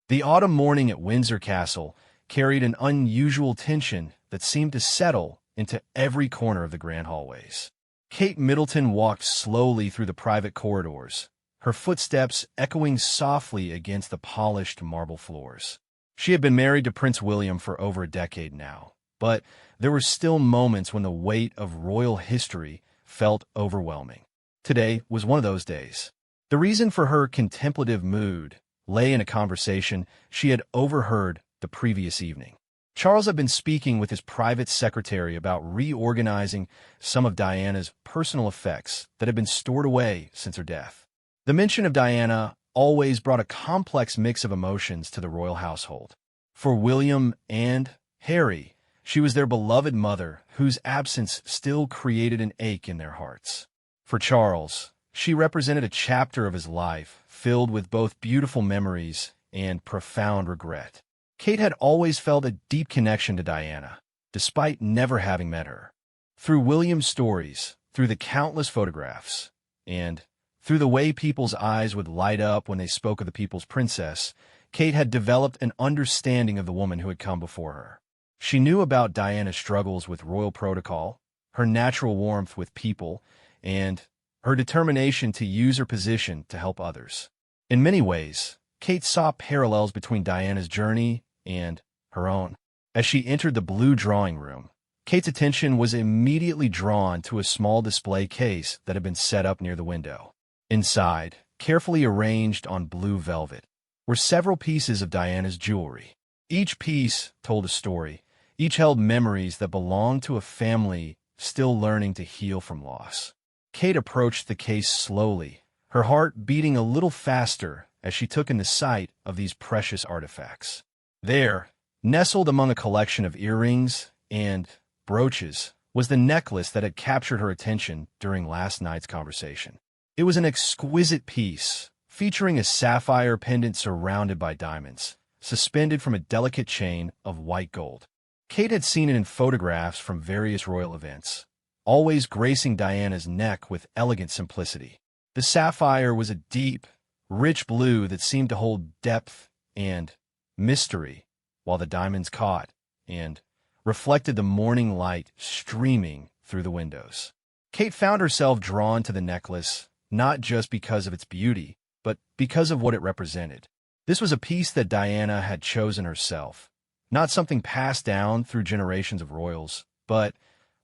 The autumn morning at Windsor Castle carried an unusual tension that seemed to settle into every corner of the grand hallways. Kate Middleton walked slowly through the private corridors, her footsteps echoing softly against the polished marble floors. She had been married to Prince William for over a decade now, but there were still moments when the weight of royal history felt overwhelming. Today was one of those days. The reason for her contemplative mood lay in a conversation she had overheard the previous evening. Charles had been speaking with his private secretary about reorganizing some of Diana's personal effects that had been stored away since her death. The mention of Diana always brought a complex mix of emotions to the royal household. For William and Harry, she was their beloved mother, whose absence still created an ache in their hearts. For Charles, she represented a chapter of his life filled with both beautiful memories and profound regret. Kate had always felt a deep connection to Diana, despite never having met her. Through William's stories, through the countless photographs, and through the way people's eyes would light up when they spoke of the people's princess, Kate had developed an understanding of the woman who had come before her. She knew about Diana's struggles with royal protocol, her natural warmth with people, and her determination to use her position to help others. In many ways, Kate saw parallels between Diana's journey and her own. As she entered the blue drawing room, Kate's attention was immediately drawn to a small display case that had been set up near the window. Inside, carefully arranged on blue velvet, were several pieces of Diana's jewelry. Each piece told a story. Each held memories that belonged to a family still learning to heal from loss. Kate approached the case slowly, her heart beating a little faster as she took in the sight of these precious artifacts. There, nestled among a collection of earrings and brooches, was the necklace that had captured her attention during last night's conversation. It was an exquisite piece, featuring a sapphire pendant surrounded by diamonds, suspended from a delicate chain of white gold. Kate had seen it in photographs from various royal events, always gracing Diana's neck with elegant simplicity. The sapphire was a deep, rich blue that seemed to hold depth and mystery, while the diamonds caught and reflected the morning light streaming through the windows. Kate found herself drawn to the necklace, not just because of its beauty, but because of what it represented. This was a piece that Diana had chosen herself, not something passed down through generations of royals, but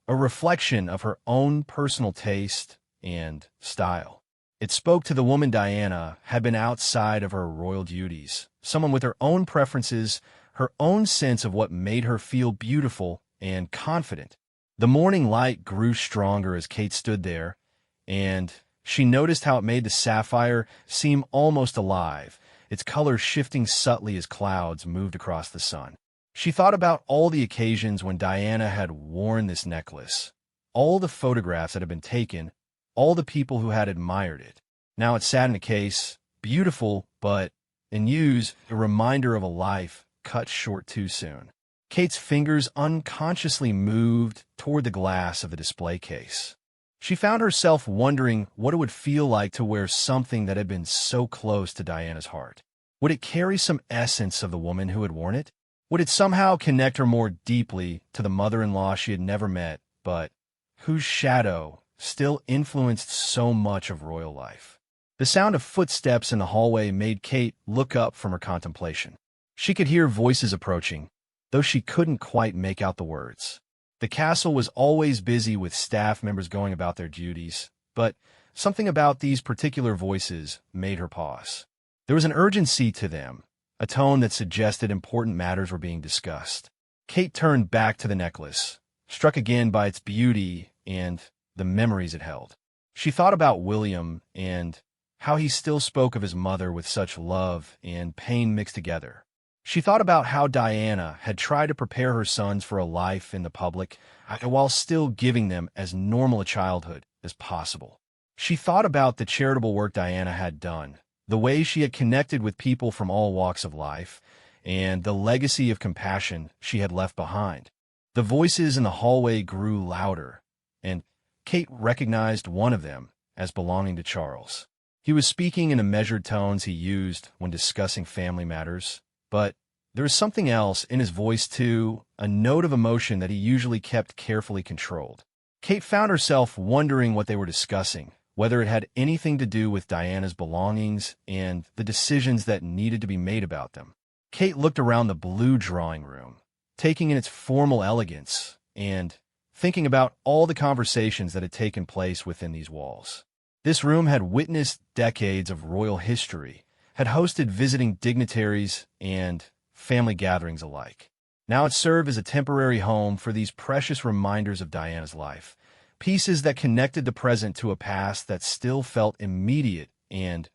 a reflection of her own personal taste and style. It spoke to the woman Diana had been outside of her royal duties, someone with her own preferences, her own sense of what made her feel beautiful and confident. The morning light grew stronger as Kate stood there, and she noticed how it made the sapphire seem almost alive, its color shifting subtly as clouds moved across the sun. She thought about all the occasions when Diana had worn this necklace, all the photographs that had been taken, all the people who had admired it. Now it sat in a case, beautiful, but, in use, a reminder of a life cut short too soon. Kate's fingers unconsciously moved toward the glass of the display case. She found herself wondering what it would feel like to wear something that had been so close to Diana's heart. Would it carry some essence of the woman who had worn it? Would it somehow connect her more deeply to the mother-in-law she had never met, but whose shadow still influenced so much of royal life? The sound of footsteps in the hallway made Kate look up from her contemplation. She could hear voices approaching, though she couldn't quite make out the words. The castle was always busy with staff members going about their duties, but something about these particular voices made her pause. There was an urgency to them, a tone that suggested important matters were being discussed. Kate turned back to the necklace, struck again by its beauty and the memories it held. She thought about William and how he still spoke of his mother with such love and pain mixed together. She thought about how Diana had tried to prepare her sons for a life in the public while still giving them as normal a childhood as possible. She thought about the charitable work Diana had done, the way she had connected with people from all walks of life, and the legacy of compassion she had left behind. The voices in the hallway grew louder, and Kate recognized one of them as belonging to Charles. He was speaking in the measured tones he used when discussing family matters, but there was something else in his voice too, a note of emotion that he usually kept carefully controlled. Kate found herself wondering what they were discussing, whether it had anything to do with Diana's belongings and the decisions that needed to be made about them. Kate looked around the blue drawing room, taking in its formal elegance and thinking about all the conversations that had taken place within these walls. This room had witnessed decades of royal history, had hosted visiting dignitaries and family gatherings alike. Now it served as a temporary home for these precious reminders of Diana's life, pieces that connected the present to a past that still felt immediate and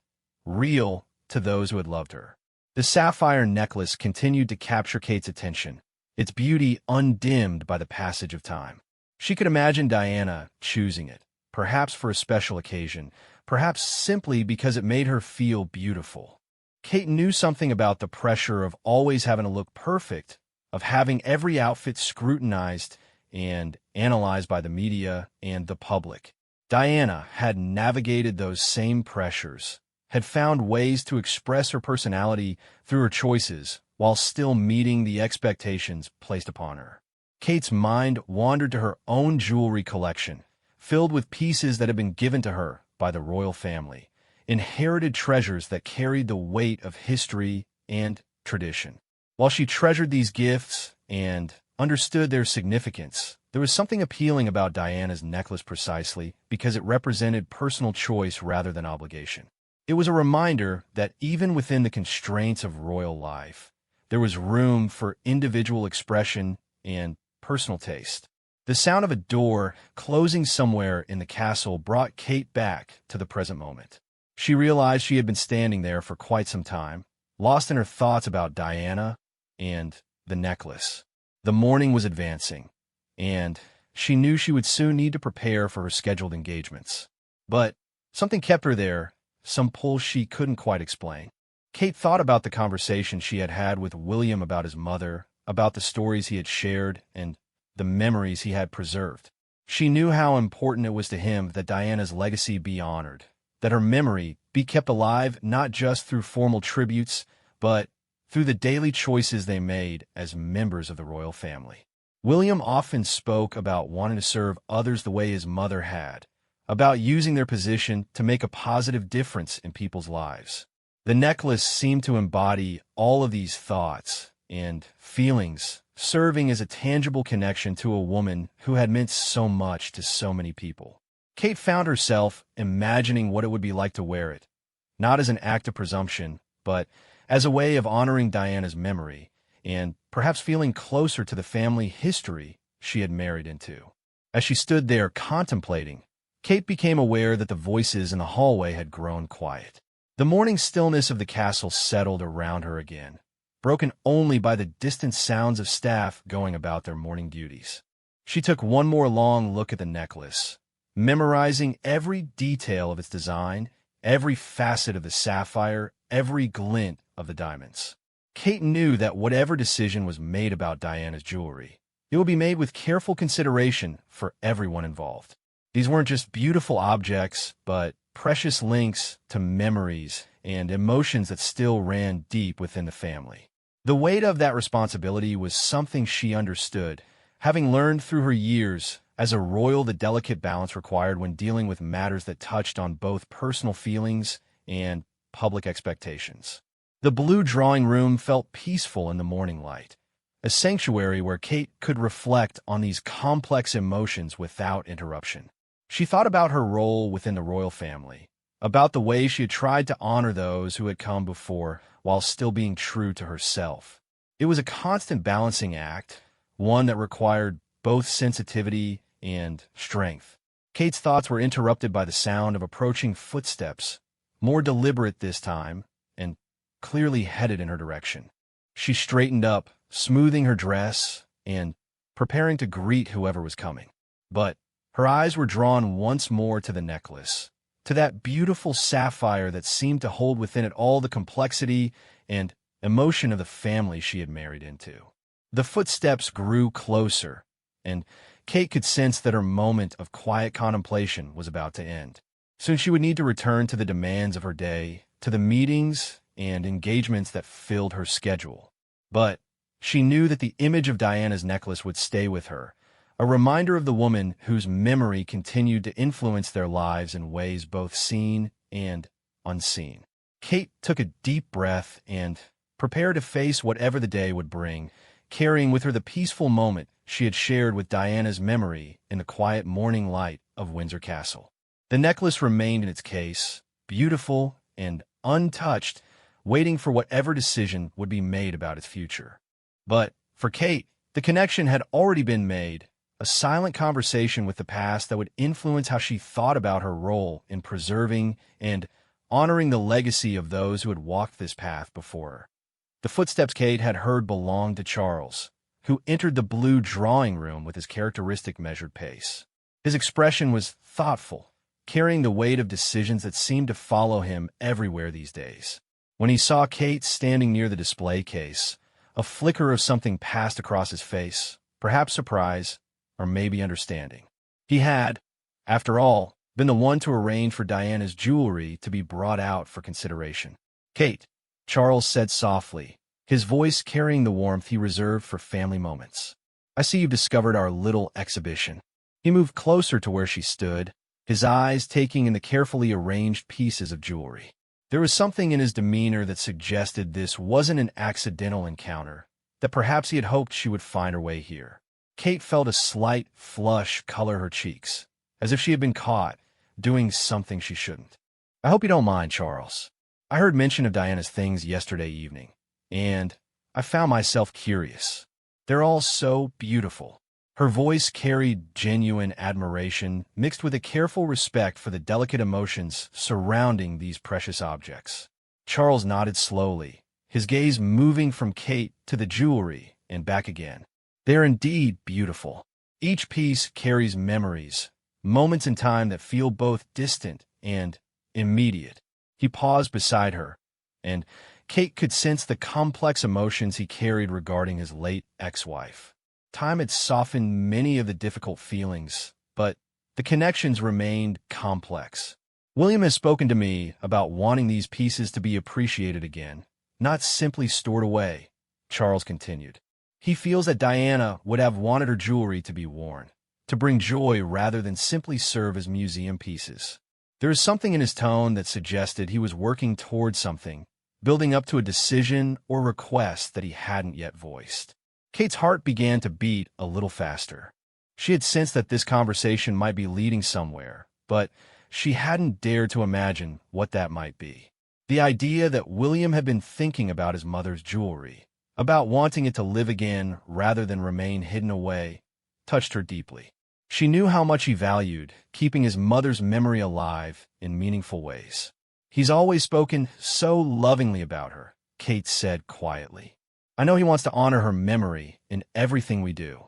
real to those who had loved her. The sapphire necklace continued to capture Kate's attention, its beauty undimmed by the passage of time. She could imagine Diana choosing it, perhaps for a special occasion, perhaps simply because it made her feel beautiful. Kate knew something about the pressure of always having to look perfect, of having every outfit scrutinized and analyzed by the media and the public. Diana had navigated those same pressures, had found ways to express her personality through her choices while still meeting the expectations placed upon her. Kate's mind wandered to her own jewelry collection, filled with pieces that had been given to her by the royal family, inherited treasures that carried the weight of history and tradition. While she treasured these gifts and understood their significance, there was something appealing about Diana's necklace precisely because it represented personal choice rather than obligation. It was a reminder that even within the constraints of royal life, there was room for individual expression and personal taste. The sound of a door closing somewhere in the castle brought Kate back to the present moment. She realized she had been standing there for quite some time, lost in her thoughts about Diana and the necklace. The morning was advancing, and she knew she would soon need to prepare for her scheduled engagements. But something kept her there, some pull she couldn't quite explain. Kate thought about the conversation she had had with William about his mother, about the stories he had shared, and the memories he had preserved. She knew how important it was to him that Diana's legacy be honored, that her memory be kept alive not just through formal tributes, but through the daily choices they made as members of the royal family. William often spoke about wanting to serve others the way his mother had, about using their position to make a positive difference in people's lives. The necklace seemed to embody all of these thoughts and feelings, serving as a tangible connection to a woman who had meant so much to so many people. Kate found herself imagining what it would be like to wear it, not as an act of presumption, but as a way of honoring Diana's memory and perhaps feeling closer to the family history she had married into. As she stood there contemplating, Kate became aware that the voices in the hallway had grown quiet. The morning stillness of the castle settled around her again, broken only by the distant sounds of staff going about their morning duties. She took one more long look at the necklace, memorizing every detail of its design, every facet of the sapphire, every glint of the diamonds. Kate knew that whatever decision was made about Diana's jewelry, it would be made with careful consideration for everyone involved. These weren't just beautiful objects, but precious links to memories and emotions that still ran deep within the family. The weight of that responsibility was something she understood, having learned through her years as a royal the delicate balance required when dealing with matters that touched on both personal feelings and public expectations. The blue drawing room felt peaceful in the morning light, a sanctuary where Kate could reflect on these complex emotions without interruption. She thought about her role within the royal family, about the way she had tried to honor those who had come before while still being true to herself. It was a constant balancing act, one that required both sensitivity and strength. Kate's thoughts were interrupted by the sound of approaching footsteps, more deliberate this time, and clearly headed in her direction. She straightened up, smoothing her dress and preparing to greet whoever was coming. But her eyes were drawn once more to the necklace, to that beautiful sapphire that seemed to hold within it all the complexity and emotion of the family she had married into. The footsteps grew closer, and Kate could sense that her moment of quiet contemplation was about to end. Soon she would need to return to the demands of her day, to the meetings and engagements that filled her schedule. But she knew that the image of Diana's necklace would stay with her, a reminder of the woman whose memory continued to influence their lives in ways both seen and unseen. Kate took a deep breath and prepared to face whatever the day would bring, carrying with her the peaceful moment she had shared with Diana's memory in the quiet morning light of Windsor Castle. The necklace remained in its case, beautiful and untouched, waiting for whatever decision would be made about its future. But for Kate, the connection had already been made, a silent conversation with the past that would influence how she thought about her role in preserving and honoring the legacy of those who had walked this path before her. The footsteps Kate had heard belonged to Charles, who entered the blue drawing room with his characteristic measured pace. His expression was thoughtful, carrying the weight of decisions that seemed to follow him everywhere these days. When he saw Kate standing near the display case, a flicker of something passed across his face, perhaps surprise, or maybe understanding. He had, after all, been the one to arrange for Diana's jewelry to be brought out for consideration. "Kate," Charles said softly, his voice carrying the warmth he reserved for family moments. "I see you've discovered our little exhibition." He moved closer to where she stood, his eyes taking in the carefully arranged pieces of jewelry. There was something in his demeanor that suggested this wasn't an accidental encounter, that perhaps he had hoped she would find her way here. Kate felt a slight flush color her cheeks, as if she had been caught doing something she shouldn't. "I hope you don't mind, Charles. I heard mention of Diana's things yesterday evening, and I found myself curious. They're all so beautiful." Her voice carried genuine admiration mixed with a careful respect for the delicate emotions surrounding these precious objects. Charles nodded slowly, his gaze moving from Kate to the jewelry and back again. "They're indeed beautiful. Each piece carries memories, moments in time that feel both distant and immediate." He paused beside her, and Kate could sense the complex emotions he carried regarding his late ex-wife. Time had softened many of the difficult feelings, but the connections remained complex. "William has spoken to me about wanting these pieces to be appreciated again, not simply stored away," Charles continued. "He feels that Diana would have wanted her jewelry to be worn, to bring joy rather than simply serve as museum pieces." There was something in his tone that suggested he was working towards something, building up to a decision or request that he hadn't yet voiced. Kate's heart began to beat a little faster. She had sensed that this conversation might be leading somewhere, but she hadn't dared to imagine what that might be. The idea that William had been thinking about his mother's jewelry, about wanting it to live again rather than remain hidden away, touched her deeply. She knew how much he valued keeping his mother's memory alive in meaningful ways. "He's always spoken so lovingly about her," Kate said quietly. "I know he wants to honor her memory in everything we do."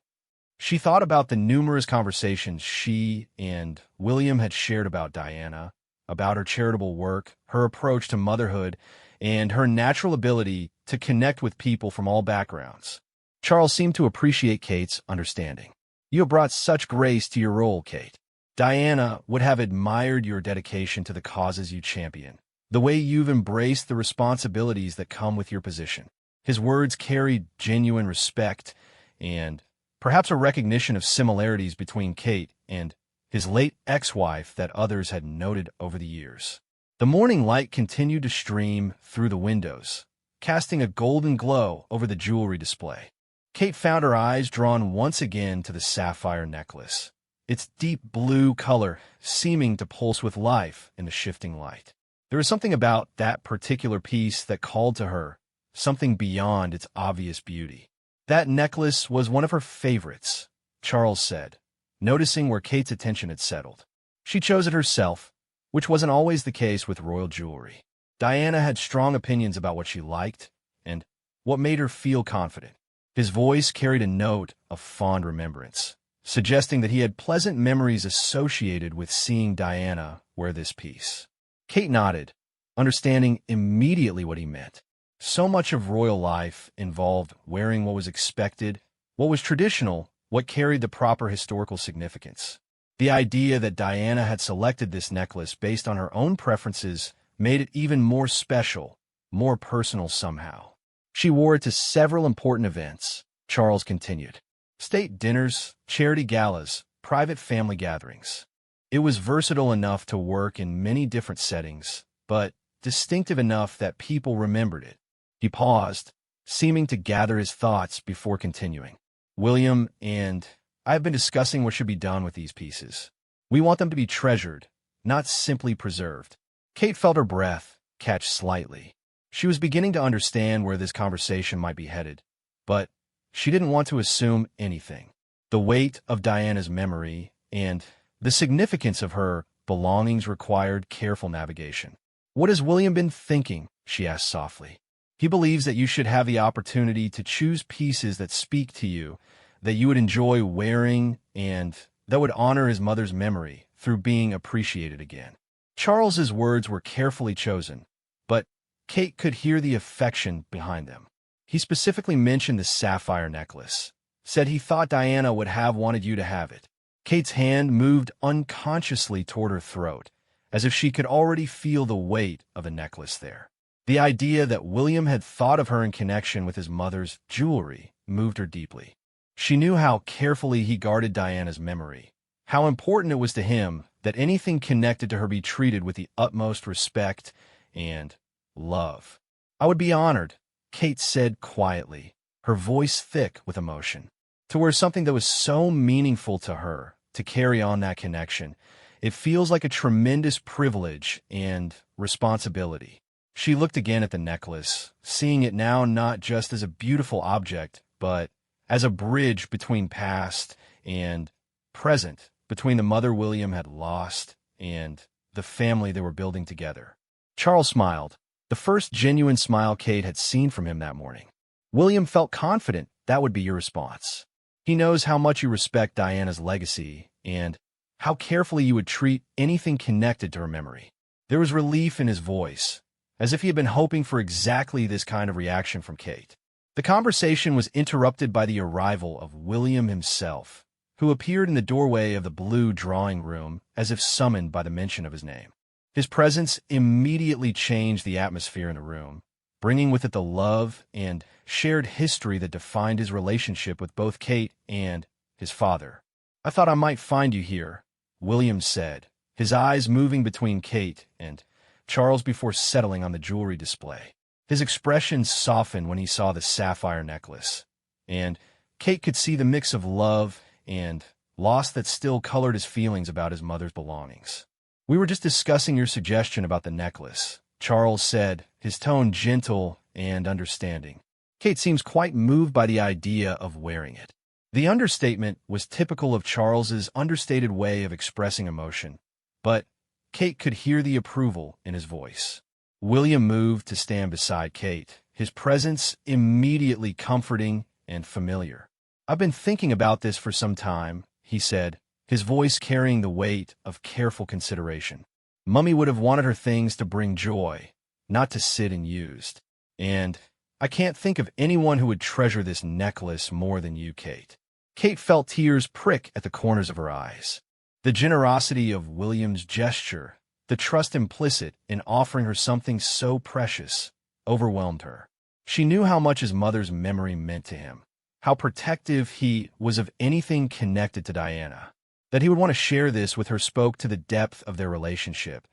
She thought about the numerous conversations she and William had shared about Diana, about her charitable work, her approach to motherhood, and her natural ability to connect with people from all backgrounds. Charles seemed to appreciate Kate's understanding. "You have brought such grace to your role, Kate. Diana would have admired your dedication to the causes you champion, the way you've embraced the responsibilities that come with your position." His words carried genuine respect and perhaps a recognition of similarities between Kate and his late ex-wife that others had noted over the years. The morning light continued to stream through the windows, casting a golden glow over the jewelry display. Kate found her eyes drawn once again to the sapphire necklace, its deep blue color seeming to pulse with life in the shifting light. There was something about that particular piece that called to her, something beyond its obvious beauty. "That necklace was one of her favorites," Charles said, noticing where Kate's attention had settled. "She chose it herself, which wasn't always the case with royal jewelry. Diana had strong opinions about what she liked and what made her feel confident." His voice carried a note of fond remembrance, suggesting that he had pleasant memories associated with seeing Diana wear this piece. Kate nodded, understanding immediately what he meant. So much of royal life involved wearing what was expected, what was traditional, what carried the proper historical significance. The idea that Diana had selected this necklace based on her own preferences made it even more special, more personal somehow. She wore it to several important events, Charles continued. State dinners, charity galas, private family gatherings. It was versatile enough to work in many different settings, but distinctive enough that people remembered it. He paused, seeming to gather his thoughts before continuing. William and I have been discussing what should be done with these pieces. We want them to be treasured, not simply preserved. Kate felt her breath catch slightly. She was beginning to understand where this conversation might be headed, but she didn't want to assume anything. The weight of Diana's memory and the significance of her belongings required careful navigation. What has William been thinking? She asked softly. He believes that you should have the opportunity to choose pieces that speak to you, that you would enjoy wearing, and that would honor his mother's memory through being appreciated again. Charles's words were carefully chosen, but Kate could hear the affection behind them. He specifically mentioned the sapphire necklace, said he thought Diana would have wanted you to have it. Kate's hand moved unconsciously toward her throat, as if she could already feel the weight of the necklace there. The idea that William had thought of her in connection with his mother's jewelry moved her deeply. She knew how carefully he guarded Diana's memory, how important it was to him that anything connected to her be treated with the utmost respect and love. I would be honored, Kate said quietly, her voice thick with emotion. To wear something that was so meaningful to her, to carry on that connection, it feels like a tremendous privilege and responsibility. She looked again at the necklace, seeing it now not just as a beautiful object, but as a bridge between past and present, between the mother William had lost and the family they were building together. Charles smiled, the first genuine smile Kate had seen from him that morning. William felt confident that would be your response. He knows how much you respect Diana's legacy and how carefully you would treat anything connected to her memory. There was relief in his voice, as if he had been hoping for exactly this kind of reaction from Kate. The conversation was interrupted by the arrival of William himself, who appeared in the doorway of the blue drawing room as if summoned by the mention of his name. His presence immediately changed the atmosphere in the room, bringing with it the love and shared history that defined his relationship with both Kate and his father. I thought I might find you here, William said, his eyes moving between Kate and Charles before settling on the jewelry display. His expression softened when he saw the sapphire necklace, and Kate could see the mix of love and loss that still colored his feelings about his mother's belongings. We were just discussing your suggestion about the necklace, Charles said, his tone gentle and understanding. Kate seems quite moved by the idea of wearing it. The understatement was typical of Charles's understated way of expressing emotion, but Kate could hear the approval in his voice. William moved to stand beside Kate, his presence immediately comforting and familiar. I've been thinking about this for some time, he said, his voice carrying the weight of careful consideration. Mummy would have wanted her things to bring joy, not to sit and used. And I can't think of anyone who would treasure this necklace more than you, Kate. Kate felt tears prick at the corners of her eyes. The generosity of William's gesture, the trust implicit in offering her something so precious, overwhelmed her. She knew how much his mother's memory meant to him, how protective he was of anything connected to Diana. That he would want to share this with her spoke to the depth of their relationship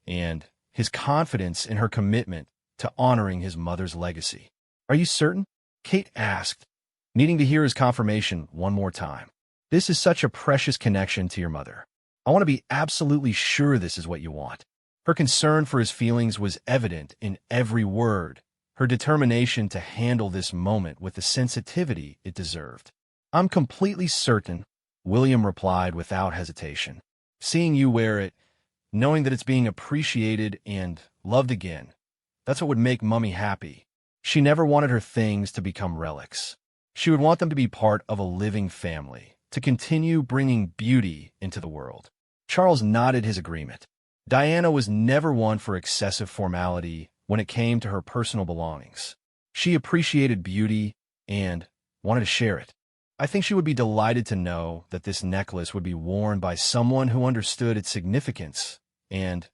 and his confidence in her commitment to honoring his mother's legacy. Are you certain? Kate asked, needing to hear his confirmation one more time. This is such a precious connection to your mother. I want to be absolutely sure this is what you want. Her concern for his feelings was evident in every word, her determination to handle this moment with the sensitivity it deserved. I'm completely certain, William replied without hesitation. Seeing you wear it, knowing that it's being appreciated and loved again, that's what would make Mummy happy. She never wanted her things to become relics. She would want them to be part of a living family, to continue bringing beauty into the world. Charles nodded his agreement. Diana was never one for excessive formality when it came to her personal belongings. She appreciated beauty and wanted to share it. I think she would be delighted to know that this necklace would be worn by someone who understood its significance and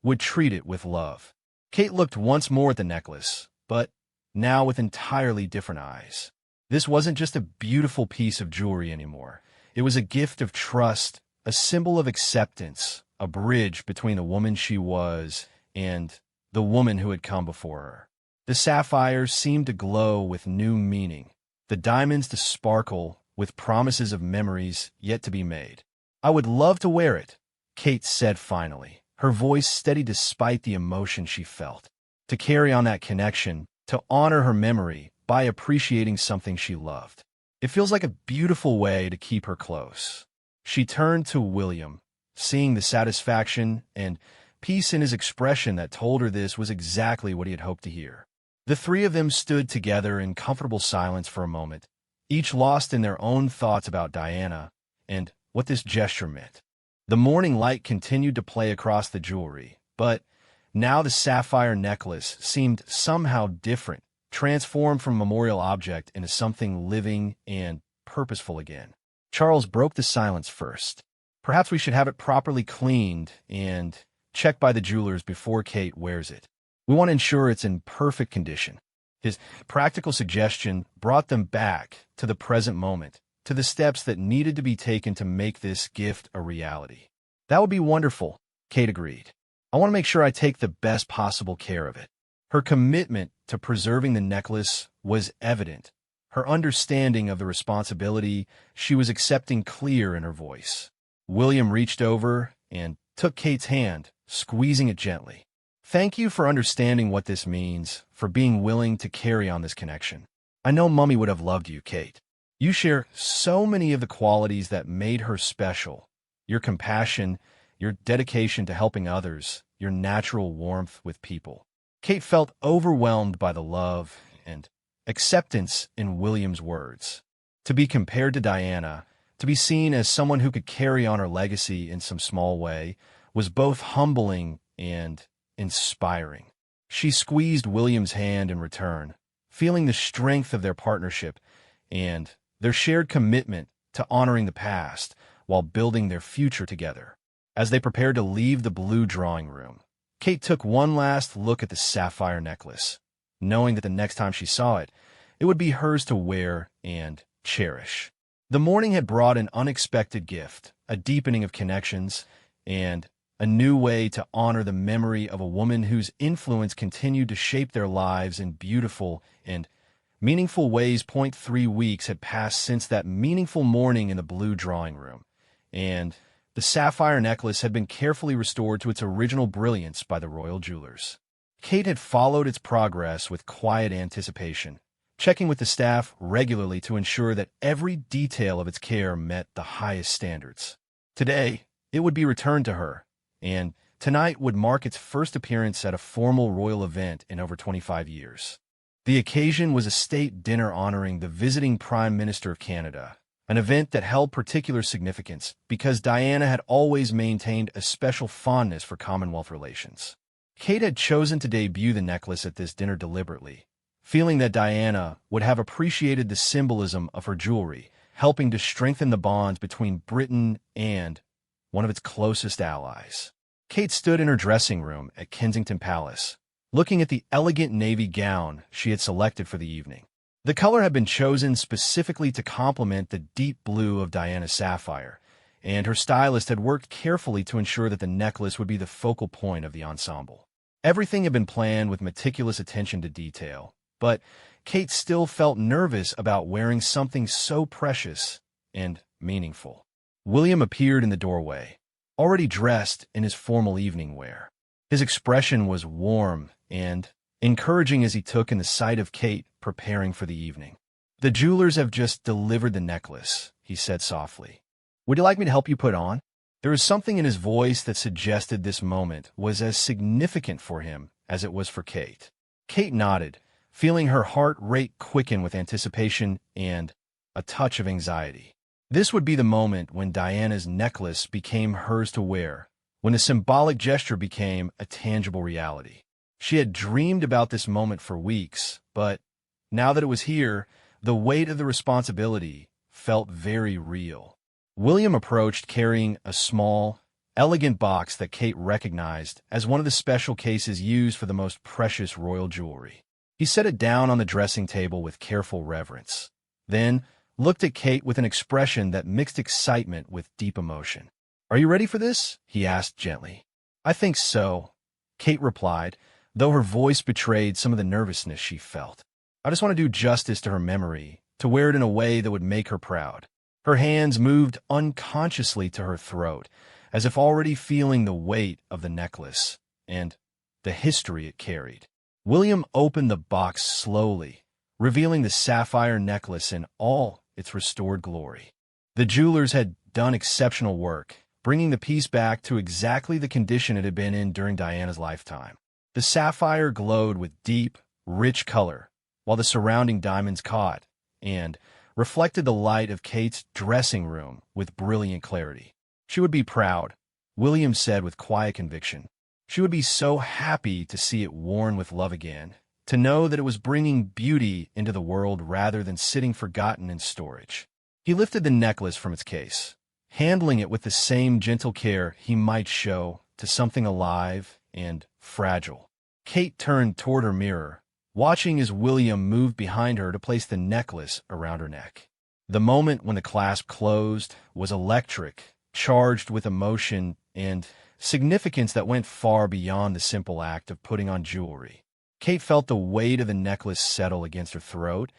would treat it with love. Kate looked once more at the necklace, but now with entirely different eyes. This wasn't just a beautiful piece of jewelry anymore. It was a gift of trust, a symbol of acceptance, a bridge between the woman she was and the woman who had come before her. The sapphires seemed to glow with new meaning, the diamonds to sparkle with promises of memories yet to be made. "I would love to wear it," Kate said finally, her voice steady despite the emotion she felt. To carry on that connection, to honor her memory by appreciating something she loved. It feels like a beautiful way to keep her close. She turned to William, seeing the satisfaction and peace in his expression that told her this was exactly what he had hoped to hear. The three of them stood together in comfortable silence for a moment, each lost in their own thoughts about Diana and what this gesture meant. The morning light continued to play across the jewelry, but now the sapphire necklace seemed somehow different, transformed from a memorial object into something living and purposeful again. Charles broke the silence first. "Perhaps we should have it properly cleaned and checked by the jewelers before Kate wears it. We want to ensure it's in perfect condition." His practical suggestion brought them back to the present moment, to the steps that needed to be taken to make this gift a reality. "That would be wonderful," Kate agreed. "I want to make sure I take the best possible care of it." Her commitment to preserving the necklace was evident, her understanding of the responsibility she was accepting clear in her voice. William reached over and took Kate's hand, squeezing it gently. "Thank you for understanding what this means, for being willing to carry on this connection. I know Mummy would have loved you, Kate. You share so many of the qualities that made her special. Your compassion, your dedication to helping others, your natural warmth with people." Kate felt overwhelmed by the love and acceptance in William's words. To be compared to Diana, to be seen as someone who could carry on her legacy in some small way, was both humbling and inspiring. She squeezed William's hand in return, feeling the strength of their partnership and their shared commitment to honoring the past while building their future together. As they prepared to leave the blue drawing room, Kate took one last look at the sapphire necklace, knowing that the next time she saw it, it would be hers to wear and cherish. The morning had brought an unexpected gift, a deepening of connections, and a new way to honor the memory of a woman whose influence continued to shape their lives in beautiful and meaningful ways. 3 weeks had passed since that meaningful morning in the blue drawing room, and the sapphire necklace had been carefully restored to its original brilliance by the royal jewelers. Kate had followed its progress with quiet anticipation, checking with the staff regularly to ensure that every detail of its care met the highest standards. Today, it would be returned to her, and tonight would mark its first appearance at a formal royal event in over 25 years. The occasion was a state dinner honoring the visiting Prime Minister of Canada, an event that held particular significance because Diana had always maintained a special fondness for Commonwealth relations. Kate had chosen to debut the necklace at this dinner deliberately, feeling that Diana would have appreciated the symbolism of her jewelry, helping to strengthen the bonds between Britain and one of its closest allies. Kate stood in her dressing room at Kensington Palace, looking at the elegant navy gown she had selected for the evening. The color had been chosen specifically to complement the deep blue of Diana's sapphire, and her stylist had worked carefully to ensure that the necklace would be the focal point of the ensemble. Everything had been planned with meticulous attention to detail, but Kate still felt nervous about wearing something so precious and meaningful. William appeared in the doorway, already dressed in his formal evening wear. His expression was warm and encouraging as he took in the sight of Kate preparing for the evening. "The jewelers have just delivered the necklace," he said softly. "Would you like me to help you put on?" There was something in his voice that suggested this moment was as significant for him as it was for Kate. Kate nodded, feeling her heart rate quicken with anticipation and a touch of anxiety. This would be the moment when Diana's necklace became hers to wear, when the symbolic gesture became a tangible reality. She had dreamed about this moment for weeks, but now that it was here, the weight of the responsibility felt very real. William approached carrying a small, elegant box that Kate recognized as one of the special cases used for the most precious royal jewelry. He set it down on the dressing table with careful reverence, then looked at Kate with an expression that mixed excitement with deep emotion. "Are you ready for this?" he asked gently. "I think so," Kate replied, though her voice betrayed some of the nervousness she felt. "I just want to do justice to her memory, to wear it in a way that would make her proud." Her hands moved unconsciously to her throat, as if already feeling the weight of the necklace and the history it carried. William opened the box slowly, revealing the sapphire necklace in all its restored glory. The jewelers had done exceptional work, bringing the piece back to exactly the condition it had been in during Diana's lifetime. The sapphire glowed with deep, rich color, while the surrounding diamonds caught and reflected the light of Kate's dressing room with brilliant clarity. She would be proud, William said with quiet conviction. She would be so happy to see it worn with love again, to know that it was bringing beauty into the world rather than sitting forgotten in storage. He lifted the necklace from its case, handling it with the same gentle care he might show to something alive and fragile. Kate turned toward her mirror, watching as William moved behind her to place the necklace around her neck. The moment when the clasp closed was electric, charged with emotion and significance that went far beyond the simple act of putting on jewelry. Kate felt the weight of the necklace settle against her throat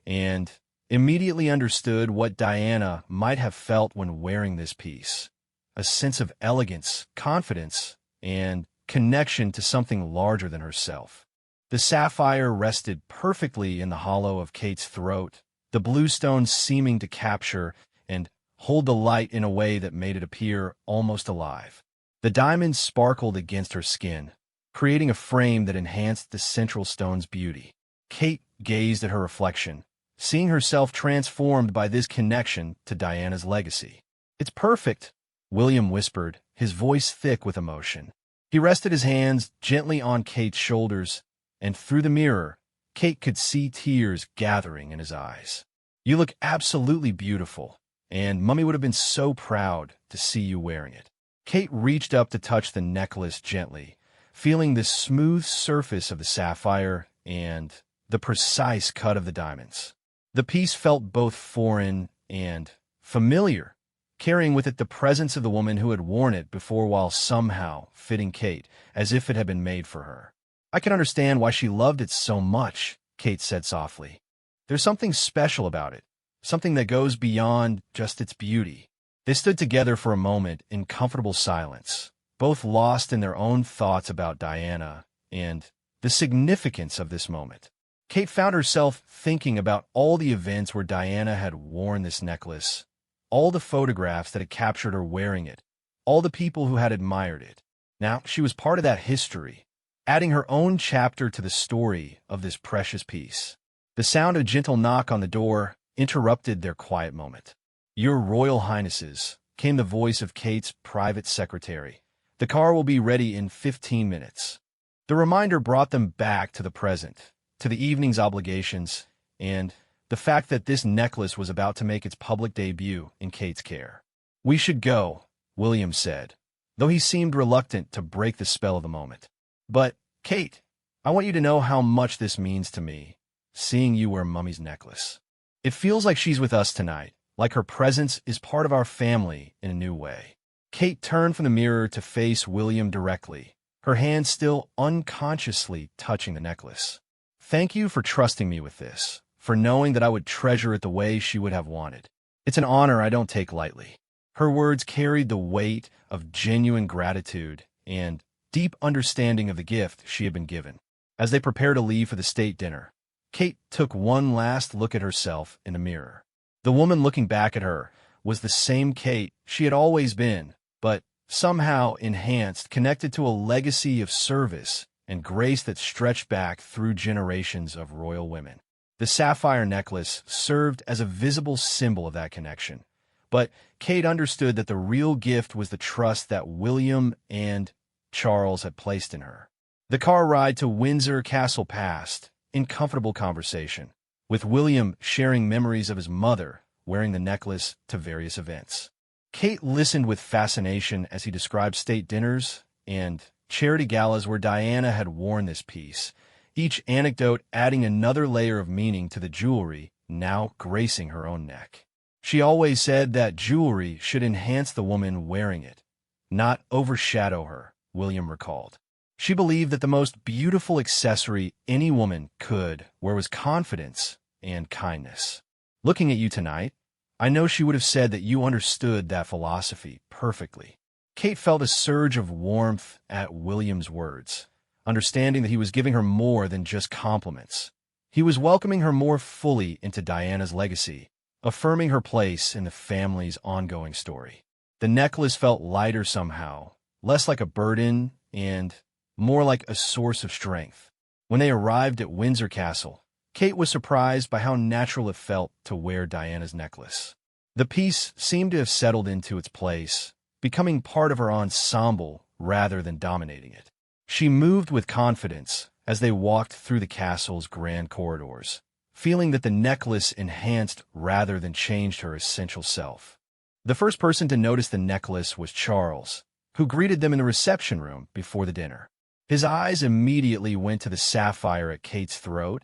and immediately understood what Diana might have felt when wearing this piece. A sense of elegance, confidence, and connection to something larger than herself. The sapphire rested perfectly in the hollow of Kate's throat, the blue stones seeming to capture and hold the light in a way that made it appear almost alive. The diamonds sparkled against her skin, creating a frame that enhanced the central stone's beauty. Kate gazed at her reflection, seeing herself transformed by this connection to Diana's legacy. "It's perfect," William whispered, his voice thick with emotion. He rested his hands gently on Kate's shoulders, and through the mirror, Kate could see tears gathering in his eyes. "You look absolutely beautiful, and Mummy would have been so proud to see you wearing it." Kate reached up to touch the necklace gently, feeling the smooth surface of the sapphire and the precise cut of the diamonds. The piece felt both foreign and familiar, carrying with it the presence of the woman who had worn it before while somehow fitting Kate as if it had been made for her. "I can understand why she loved it so much," Kate said softly. "There's something special about it, something that goes beyond just its beauty." They stood together for a moment in comfortable silence, both lost in their own thoughts about Diana and the significance of this moment. Kate found herself thinking about all the events where Diana had worn this necklace, all the photographs that had captured her wearing it, all the people who had admired it. Now she was part of that history, adding her own chapter to the story of this precious piece. The sound of a gentle knock on the door interrupted their quiet moment. "Your Royal Highnesses," came the voice of Kate's private secretary. "The car will be ready in 15 minutes. The reminder brought them back to the present, to the evening's obligations, and the fact that this necklace was about to make its public debut in Kate's care. "We should go," William said, though he seemed reluctant to break the spell of the moment. "But, Kate, I want you to know how much this means to me, seeing you wear Mummy's necklace. It feels like she's with us tonight, like her presence is part of our family in a new way." Kate turned from the mirror to face William directly, her hand still unconsciously touching the necklace. "Thank you for trusting me with this, for knowing that I would treasure it the way she would have wanted. It's an honor I don't take lightly." Her words carried the weight of genuine gratitude and deep understanding of the gift she had been given. As they prepared to leave for the state dinner, Kate took one last look at herself in the mirror. The woman looking back at her was the same Kate she had always been, but somehow enhanced, connected to a legacy of service and grace that stretched back through generations of royal women. The sapphire necklace served as a visible symbol of that connection, but Kate understood that the real gift was the trust that William and Charles had placed in her. The car ride to Windsor Castle passed in comfortable conversation, with William sharing memories of his mother wearing the necklace to various events. Kate listened with fascination as he described state dinners and charity galas where Diana had worn this piece, each anecdote adding another layer of meaning to the jewelry now gracing her own neck. She always said that jewelry should enhance the woman wearing it, not overshadow her, William recalled. She believed that the most beautiful accessory any woman could wear was confidence and kindness. Looking at you tonight, I know she would have said that you understood that philosophy perfectly. Kate felt a surge of warmth at William's words, understanding that he was giving her more than just compliments. He was welcoming her more fully into Diana's legacy, affirming her place in the family's ongoing story. The necklace felt lighter somehow, less like a burden and more like a source of strength. When they arrived at Windsor Castle, Kate was surprised by how natural it felt to wear Diana's necklace. The piece seemed to have settled into its place, becoming part of her ensemble rather than dominating it. She moved with confidence as they walked through the castle's grand corridors, feeling that the necklace enhanced rather than changed her essential self. The first person to notice the necklace was Charles, who greeted them in the reception room before the dinner. His eyes immediately went to the sapphire at Kate's throat,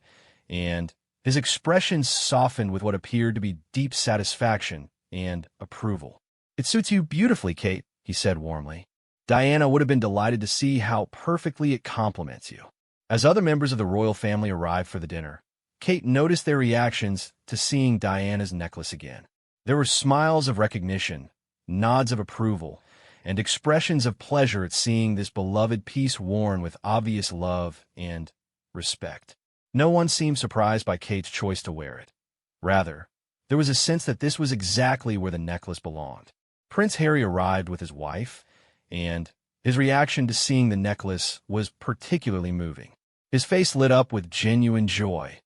and his expression softened with what appeared to be deep satisfaction and approval. "It suits you beautifully, Kate," he said warmly. Diana would have been delighted to see how perfectly it complements you. As other members of the royal family arrived for the dinner, Kate noticed their reactions to seeing Diana's necklace again. There were smiles of recognition, nods of approval, and expressions of pleasure at seeing this beloved piece worn with obvious love and respect. No one seemed surprised by Kate's choice to wear it. Rather, there was a sense that this was exactly where the necklace belonged. Prince Harry arrived with his wife, and his reaction to seeing the necklace was particularly moving. His face lit up with genuine joy,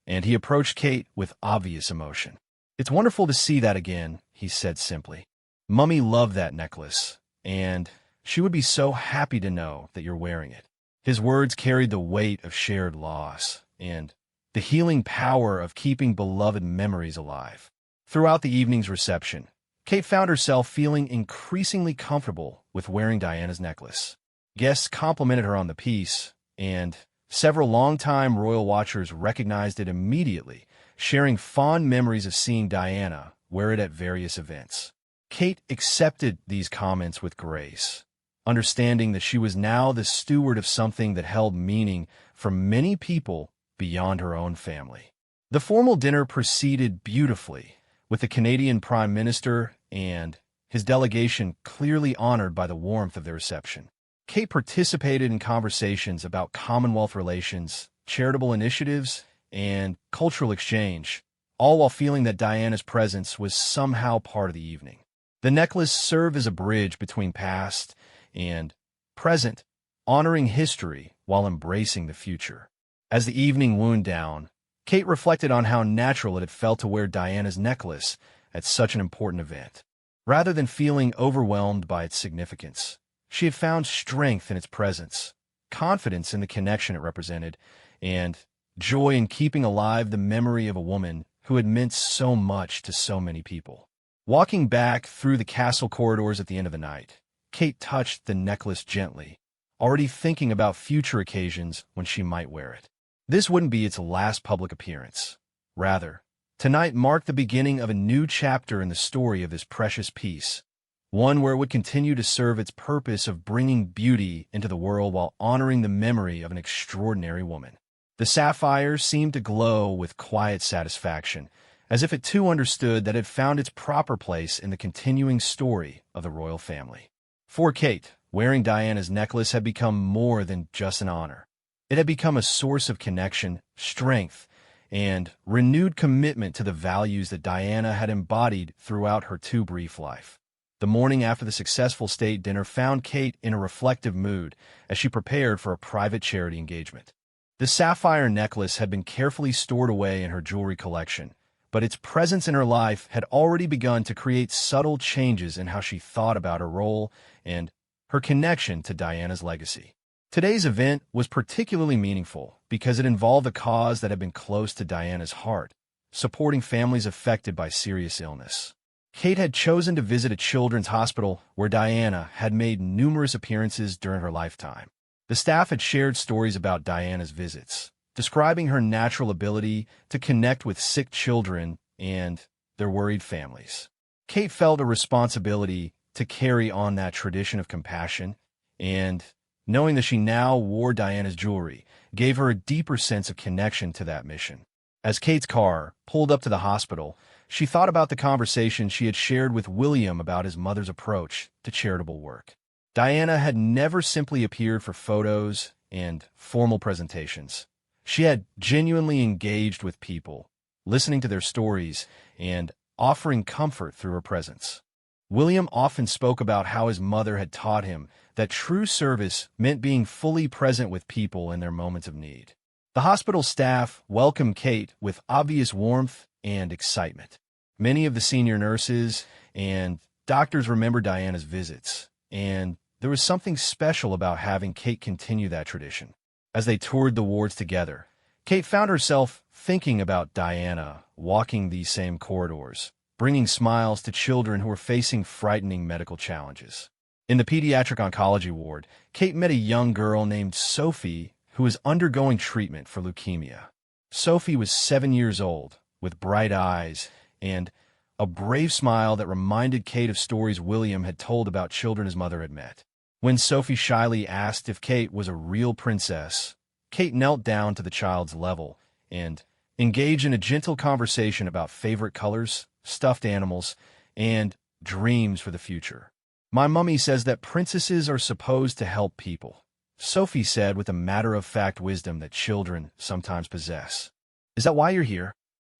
and he approached Kate with obvious emotion. "It's wonderful to see that again," he said simply. "Mummy loved that necklace, and she would be so happy to know that you're wearing it." His words carried the weight of shared loss and the healing power of keeping beloved memories alive. Throughout the evening's reception, Kate found herself feeling increasingly comfortable with wearing Diana's necklace. Guests complimented her on the piece, and several longtime royal watchers recognized it immediately, sharing fond memories of seeing Diana wear it at various events. Kate accepted these comments with grace, understanding that she was now the steward of something that held meaning for many people beyond her own family. The formal dinner proceeded beautifully, with the Canadian Prime Minister and his delegation clearly honored by the warmth of their reception. Kate participated in conversations about Commonwealth relations, charitable initiatives, and cultural exchange, all while feeling that Diana's presence was somehow part of the evening. The necklace served as a bridge between past and present, honoring history while embracing the future. As the evening wound down, Kate reflected on how natural it had felt to wear Diana's necklace at such an important event. Rather than feeling overwhelmed by its significance, she had found strength in its presence, confidence in the connection it represented, and joy in keeping alive the memory of a woman who had meant so much to so many people. Walking back through the castle corridors at the end of the night, Kate touched the necklace gently, already thinking about future occasions when she might wear it. This wouldn't be its last public appearance. Rather, tonight marked the beginning of a new chapter in the story of this precious piece, one where it would continue to serve its purpose of bringing beauty into the world while honoring the memory of an extraordinary woman. The sapphire seemed to glow with quiet satisfaction, as if it too understood that it found its proper place in the continuing story of the royal family. For Kate, wearing Diana's necklace had become more than just an honor. It had become a source of connection, strength, and renewed commitment to the values that Diana had embodied throughout her too brief life. The morning after the successful state dinner found Kate in a reflective mood as she prepared for a private charity engagement. The sapphire necklace had been carefully stored away in her jewelry collection, but its presence in her life had already begun to create subtle changes in how she thought about her role and her connection to Diana's legacy. Today's event was particularly meaningful because it involved a cause that had been close to Diana's heart, supporting families affected by serious illness. Kate had chosen to visit a children's hospital where Diana had made numerous appearances during her lifetime. The staff had shared stories about Diana's visits, describing her natural ability to connect with sick children and their worried families. Kate felt a responsibility to carry on that tradition of compassion, and knowing that she now wore Diana's jewelry gave her a deeper sense of connection to that mission. As Kate's car pulled up to the hospital, she thought about the conversation she had shared with William about his mother's approach to charitable work. Diana had never simply appeared for photos and formal presentations. She had genuinely engaged with people, listening to their stories and offering comfort through her presence. William often spoke about how his mother had taught him that true service meant being fully present with people in their moments of need. The hospital staff welcomed Kate with obvious warmth and excitement. Many of the senior nurses and doctors remembered Diana's visits, and there was something special about having Kate continue that tradition. As they toured the wards together, Kate found herself thinking about Diana walking these same corridors, bringing smiles to children who were facing frightening medical challenges. In the pediatric oncology ward, Kate met a young girl named Sophie who was undergoing treatment for leukemia. Sophie was 7 years old, with bright eyes and a brave smile that reminded Kate of stories William had told about children his mother had met. When Sophie shyly asked if Kate was a real princess, Kate knelt down to the child's level and engaged in a gentle conversation about favorite colors, stuffed animals, and dreams for the future. "My mummy says that princesses are supposed to help people," Sophie said with a matter-of-fact wisdom that children sometimes possess. "Is that why you're here?"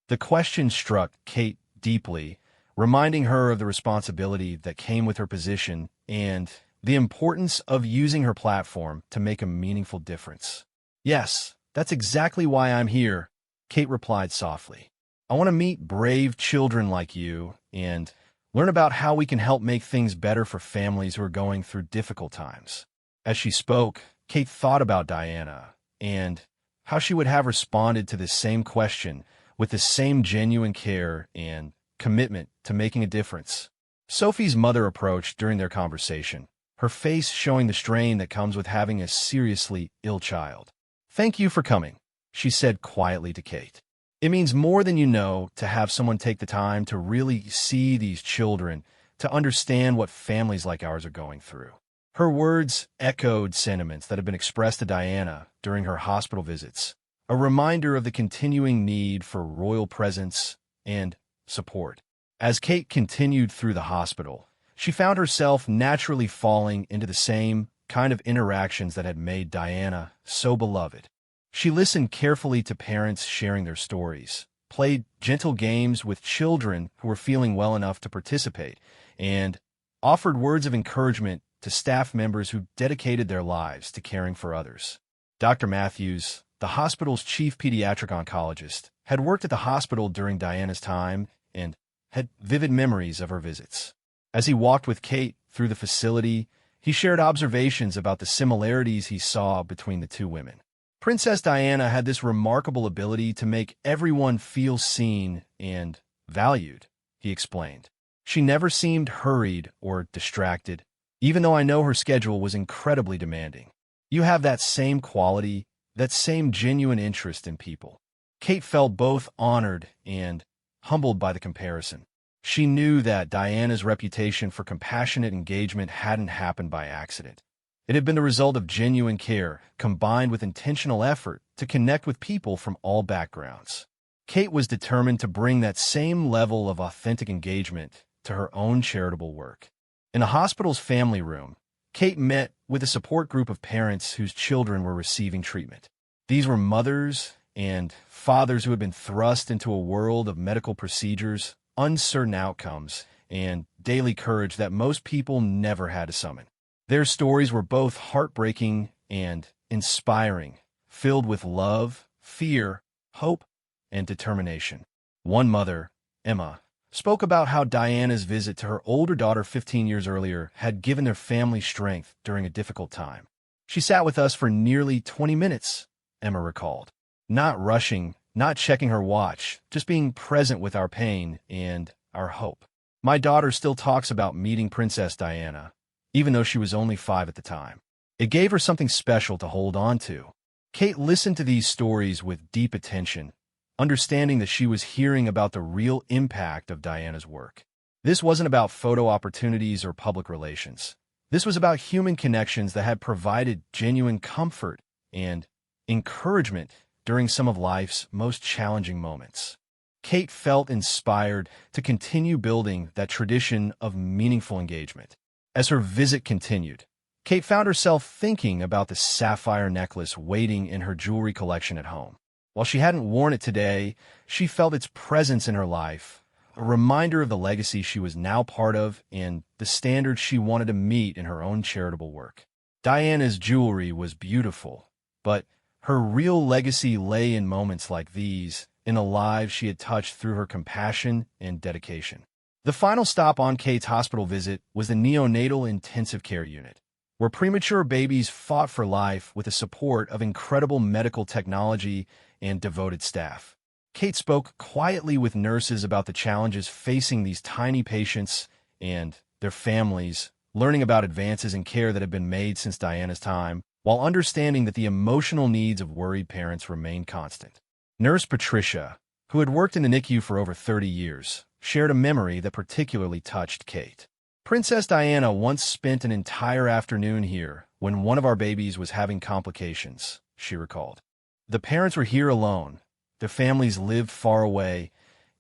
The question struck Kate deeply, reminding her of the responsibility that came with her position and the importance of using her platform to make a meaningful difference. "Yes, that's exactly why I'm here," Kate replied softly. "I want to meet brave children like you and learn about how we can help make things better for families who are going through difficult times." As she spoke, Kate thought about Diana and how she would have responded to this same question with the same genuine care and commitment to making a difference. Sophie's mother approached during their conversation, her face showing the strain that comes with having a seriously ill child. "Thank you for coming," she said quietly to Kate. "It means more than you know to have someone take the time to really see these children, to understand what families like ours are going through." Her words echoed sentiments that had been expressed to Diana during her hospital visits, a reminder of the continuing need for royal presence and support. As Kate continued through the hospital, she found herself naturally falling into the same kind of interactions that had made Diana so beloved. She listened carefully to parents sharing their stories, played gentle games with children who were feeling well enough to participate, and offered words of encouragement to staff members who dedicated their lives to caring for others. Dr. Matthews, the hospital's chief pediatric oncologist, had worked at the hospital during Diana's time and had vivid memories of her visits. As he walked with Kate through the facility, he shared observations about the similarities he saw between the two women. Princess Diana had this remarkable ability to make everyone feel seen and valued, he explained. She never seemed hurried or distracted, even though I know her schedule was incredibly demanding. You have that same quality, that same genuine interest in people. Kate felt both honored and humbled by the comparison. She knew that Diana's reputation for compassionate engagement hadn't happened by accident. It had been the result of genuine care, combined with intentional effort to connect with people from all backgrounds. Kate was determined to bring that same level of authentic engagement to her own charitable work. In the hospital's family room, Kate met with a support group of parents whose children were receiving treatment. These were mothers and fathers who had been thrust into a world of medical procedures, uncertain outcomes, and daily courage that most people never had to summon. Their stories were both heartbreaking and inspiring, filled with love, fear, hope, and determination. One mother, Emma, spoke about how Diana's visit to her older daughter 15 years earlier had given their family strength during a difficult time. "She sat with us for nearly 20 minutes, Emma recalled. Not rushing, not checking her watch, just being present with our pain and our hope. My daughter still talks about meeting Princess Diana, even though she was only 5 at the time. It gave her something special to hold on to. Kate listened to these stories with deep attention, understanding that she was hearing about the real impact of Diana's work. This wasn't about photo opportunities or public relations. This was about human connections that had provided genuine comfort and encouragement during some of life's most challenging moments. Kate felt inspired to continue building that tradition of meaningful engagement. As her visit continued, Kate found herself thinking about the sapphire necklace waiting in her jewelry collection at home. While she hadn't worn it today, she felt its presence in her life, a reminder of the legacy she was now part of and the standards she wanted to meet in her own charitable work. Diana's jewelry was beautiful, but her real legacy lay in moments like these, in the lives she had touched through her compassion and dedication. The final stop on Kate's hospital visit was the neonatal intensive care unit, where premature babies fought for life with the support of incredible medical technology and devoted staff. Kate spoke quietly with nurses about the challenges facing these tiny patients and their families, learning about advances in care that had been made since Diana's time, while understanding that the emotional needs of worried parents remained constant. Nurse Patricia, who had worked in the NICU for over 30 years, shared a memory that particularly touched Kate. Princess Diana once spent an entire afternoon here when one of our babies was having complications, she recalled. The parents were here alone, their families lived far away,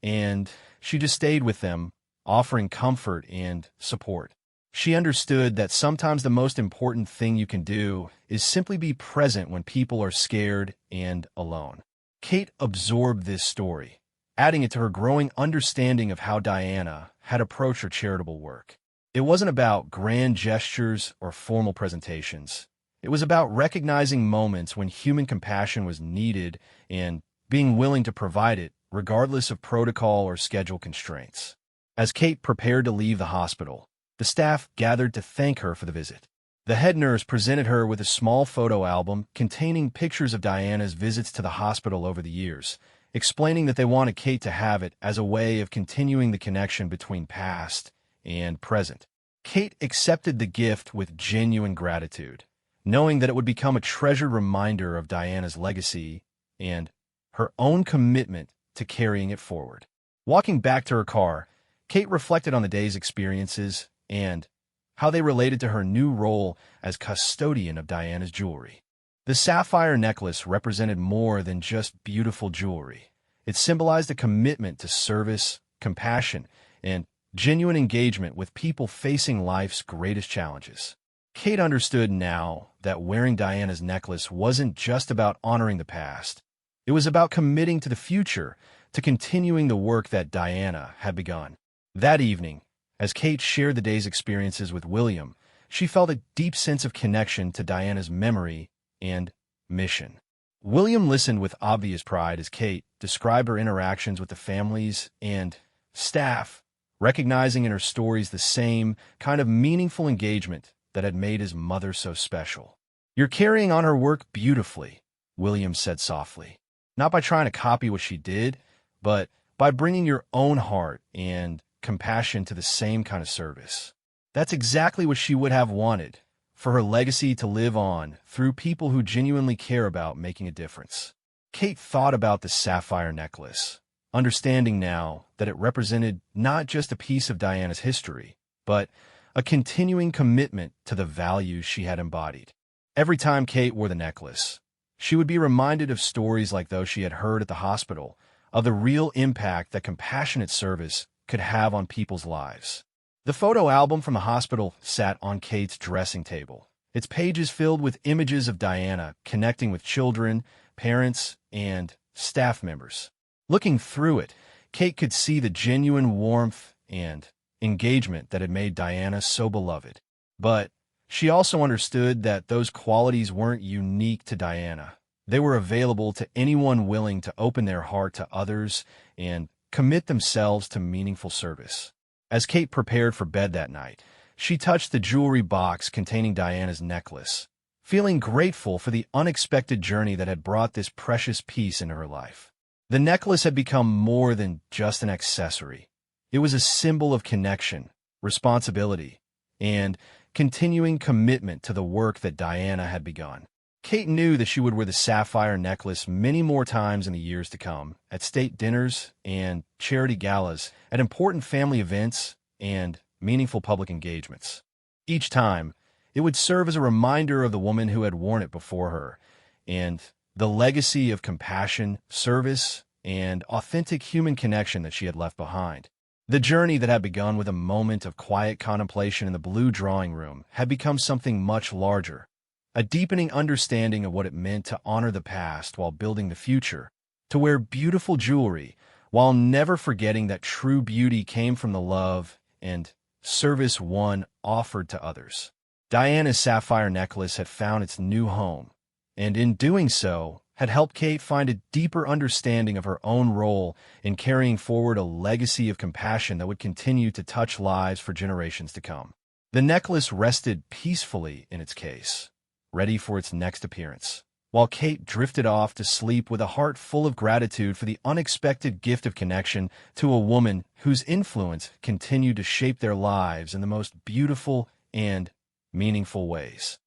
and she just stayed with them, offering comfort and support. She understood that sometimes the most important thing you can do is simply be present when people are scared and alone. Kate absorbed this story, adding it to her growing understanding of how Diana had approached her charitable work. It wasn't about grand gestures or formal presentations. It was about recognizing moments when human compassion was needed and being willing to provide it, regardless of protocol or schedule constraints. As Kate prepared to leave the hospital, the staff gathered to thank her for the visit. The head nurse presented her with a small photo album containing pictures of Diana's visits to the hospital over the years, explaining that they wanted Kate to have it as a way of continuing the connection between past and present. Kate accepted the gift with genuine gratitude, knowing that it would become a treasured reminder of Diana's legacy and her own commitment to carrying it forward. Walking back to her car, Kate reflected on the day's experiences and how they related to her new role as custodian of Diana's jewelry. The sapphire necklace represented more than just beautiful jewelry. It symbolized a commitment to service, compassion, and genuine engagement with people facing life's greatest challenges. Kate understood now that wearing Diana's necklace wasn't just about honoring the past. It was about committing to the future, to continuing the work that Diana had begun. That evening, as Kate shared the day's experiences with William, she felt a deep sense of connection to Diana's memory and mission. William listened with obvious pride as Kate described her interactions with the families and staff, recognizing in her stories the same kind of meaningful engagement that had made his mother so special. "You're carrying on her work beautifully," William said softly. "Not by trying to copy what she did, but by bringing your own heart and compassion to the same kind of service. That's exactly what she would have wanted, for her legacy to live on through people who genuinely care about making a difference." Kate thought about the sapphire necklace, understanding now that it represented not just a piece of Diana's history, but a continuing commitment to the values she had embodied. Every time Kate wore the necklace, she would be reminded of stories like those she had heard at the hospital, of the real impact that compassionate service could have on people's lives. The photo album from the hospital sat on Kate's dressing table, its pages filled with images of Diana connecting with children, parents, and staff members. Looking through it, Kate could see the genuine warmth and engagement that had made Diana so beloved. But she also understood that those qualities weren't unique to Diana. They were available to anyone willing to open their heart to others and commit themselves to meaningful service. As Kate prepared for bed that night, she touched the jewelry box containing Diana's necklace, feeling grateful for the unexpected journey that had brought this precious piece into her life. The necklace had become more than just an accessory. It was a symbol of connection, responsibility, and continuing commitment to the work that Diana had begun. Kate knew that she would wear the sapphire necklace many more times in the years to come, at state dinners and charity galas, at important family events and meaningful public engagements. Each time, it would serve as a reminder of the woman who had worn it before her, and the legacy of compassion, service, and authentic human connection that she had left behind. The journey that had begun with a moment of quiet contemplation in the blue drawing room had become something much larger, a deepening understanding of what it meant to honor the past while building the future, to wear beautiful jewelry while never forgetting that true beauty came from the love and service one offered to others. Diana's sapphire necklace had found its new home, and in doing so, had helped Kate find a deeper understanding of her own role in carrying forward a legacy of compassion that would continue to touch lives for generations to come. The necklace rested peacefully in its case, ready for its next appearance, while Kate drifted off to sleep with a heart full of gratitude for the unexpected gift of connection to a woman whose influence continued to shape their lives in the most beautiful and meaningful ways.